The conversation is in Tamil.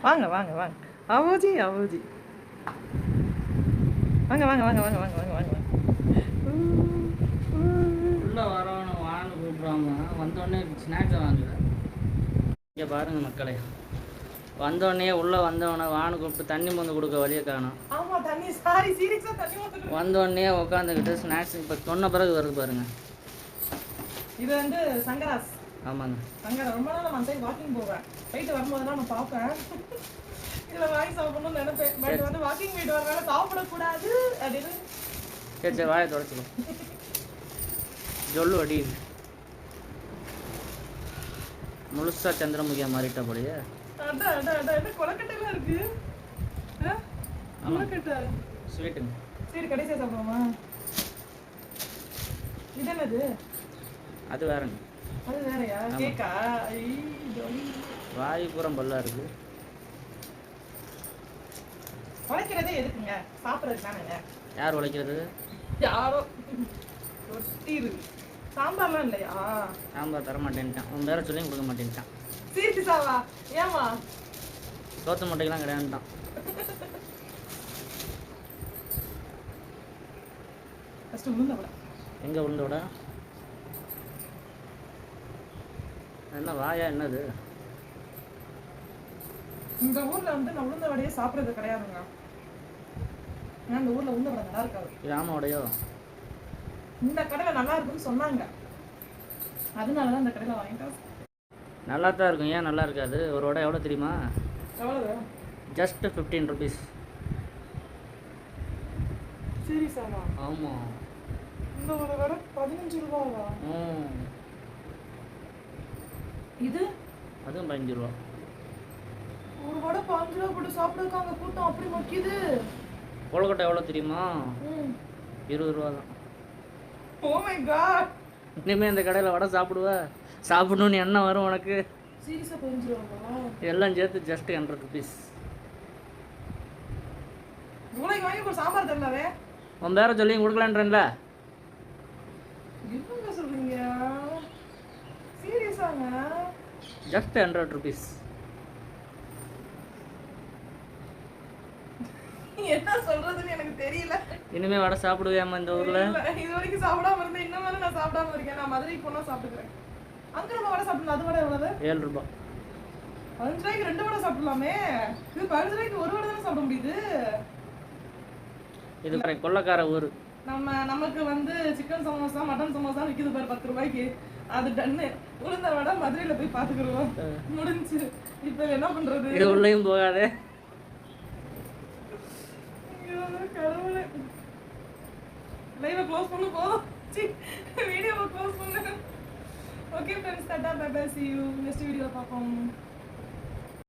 வாங்க வாங்க வாங்க அவோஜி அவோஜி வாங்க வாங்க வாங்க வாங்க வாங்க வாங்க வாங்க உள்ளே வரவனை வான்னு கூப்பிட்றாங்க. வந்தோடனே ஸ்நாக்ஸை வாங்குது. இங்கே பாருங்கள் மக்களே, வந்தோடனே உள்ளே வந்தவனை வான்னு கூப்பிட்டு தண்ணி மந்து கொடுக்க வழியை காணும். வந்தோடனே உட்காந்துக்கிட்டு ஸ்நாக்ஸ் இப்போ சொன்ன பிறகு வருது பாருங்க. இது வந்து சங்கராஸ். ஆமாங்க, சங்கரா. ரொம்ப நாள் நான் சைடு வாக்கிங் போவேன். போயிட்டு வரும்போதெல்லாம் நான் பார்ப்பேன். இதில் வாங்கி சாப்பிடணும்னு நினைப்பேன். பட் வந்து வாக்கிங் போயிட்டு வரனால சாப்பிடக்கூடாது அப்படின்னு. சரி சரி, வாயை தொடச்சிடும் ஜொல்லு அடி. முழுசா சந்திரமுகியா மாறிட்ட போலயே. அதான் அதான் அதான் என்ன கொலக்கட்டைலாம் இருக்கு. கொலக்கட்டை ஸ்வீட்டுங்க. சரி, கடைசியாக சாப்பிடுவோமா? இது என்னது? அது வேறங்க. அது வேறயா? கேக்கா? வாய் பூரம் பல்லா இருக்கு. உழைக்கிறதே எதுக்குங்க? சாப்பிட்றது தானேங்க. யார் உழைக்கிறது? யாரோ ஒட்டிரு. சாம்பார்லாம் இல்லையா? சாம்பார் தர மாட்டேன்ட்டான். உன் பேரை சொல்லி கொடுக்க மாட்டேன்ட்டான். சீர்த்திசாவா? ஏமா? சோத்து முட்டைக்கெல்லாம் கிடையாதுட்டான். ஃபஸ்ட்டு உளுந்த விட. எங்கே உளுந்த விட? என்ன வாயா என்னது? இந்த ஊரில் வந்து நான் உளுந்த வடையே சாப்பிட்றது கிடையாதுங்க. ஏன்னா இந்த ஊரில் உளுந்த வடை நல்லா இருக்காது. இது ஆமா வடையோ? இந்த கடையில் நல்லா இருக்குன்னு சொன்னாங்க, அதனால தான் இந்த கடையில் வாங்கிட்டோம். நல்லா தான் இருக்கும். ஏன் நல்லா இருக்காது? ஒரு வடை எவ்வளோ தெரியுமா? எவ்வளவு? Just 15 rupees. சீரியஸாவா? ஆமாம். இந்த ஒரு வடை 15 ரூபாவா? இது அதுவும் 15 ரூபா. ஒரு வடை 5 ரூபா போட்டு சாப்பிடுறதுக்காங்க கூட்டம் அப்படி மொக்கிது. கொழுக்கட்டை எவ்வளோ தெரியுமா? 20 ரூபா தான். Oh my God. இனிமேல் இந்த கடையில் வடை சாப்பிடுவா? சாப்பிடணும்னு என்ன வரும் உனக்கு? சீரியஸாக 15 ரூபாவா? எல்லாம் சேர்த்து ஜஸ்ட் 100 rupees. உனக்கு வாங்கி ஒரு சாம்பார் தரலாவே. உன் பேரை சொல்லி கொடுக்கலான்றேன்ல. என்னங்க சொல்றீங்க? சீரியஸாங்க? Just 100 rupees. என்ன சொல்றதுன்னு எனக்கு தெரியல. இனிமே வடை சாப்பிடுவேம்மா இந்த ஊர்ல? இது வரைக்கும் சாப்பிடாம இருந்தேன். இன்னும் வேற நான் சாப்பிடாம இருக்கேன். நான் மதுரைக்கு போனா சாப்பிட்டுக்கிறேன். அங்க நம்ம வடை சாப்பிடலாம். அது வடை எவ்வளவு? 7 ரூபா. 15 ரூபாய்க்கு 2 வடை சாப்பிடலாமே. இது 15 ரூபாய்க்கு ஒரு வடை தானே சாப்பிட முடியுது. இது கொள்ளக்கார ஊர். நமக்கு வந்து சிக்கன் சமோசா மட்டன் சமோசா விற்கிது பாரு 10 ரூபாய்க்கு. அது டன்னு. உளுந்த வடை மதுரையில போய் பாத்துக்கிறோம். முடிஞ்சு. இப்ப என்ன பண்றது? இது உள்ளேயும் போகாதே. கடவுளே. லைவை க்ளோஸ் பண்ணு போதும். வீடியோவை க்ளோஸ் பண்ணு. Okay friends, tata bye bye, see you. Next வீடியோல பார்ப்போம்.